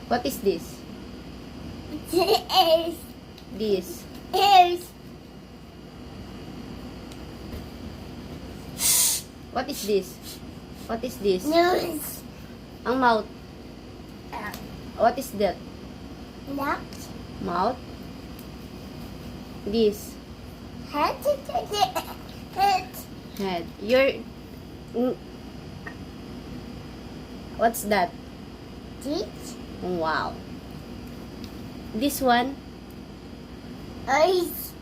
What is this? Ears. This. Ears. What is this? What is this? Nose. Ang mouth. What is that? Neck. Mouth. This. Head. Head. Head. What's that? Teeth. Wow. This one. Eyes.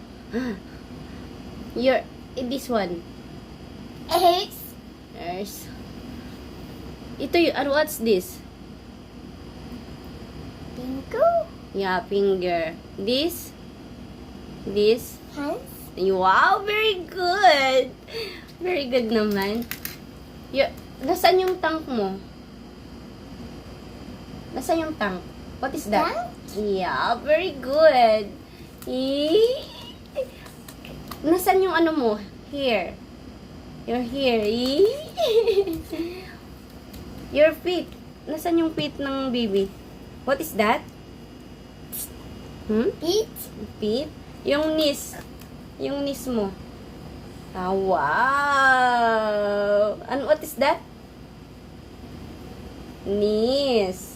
This one. Ears. Ears. Ito what's this? Finger. Yeah, finger. This. Hands. Wow, very good. Very good naman. Nasaan yung tank mo? Nasaan yung tank? What is that? Tank? Yeah, very good. Nasaan yung ano mo? Here. Your hair. Your feet. Nasaan yung feet ng baby? What is that? Feet. Feet? Yung knees. Yung knees mo. Ah, wow! And what is that? Knees.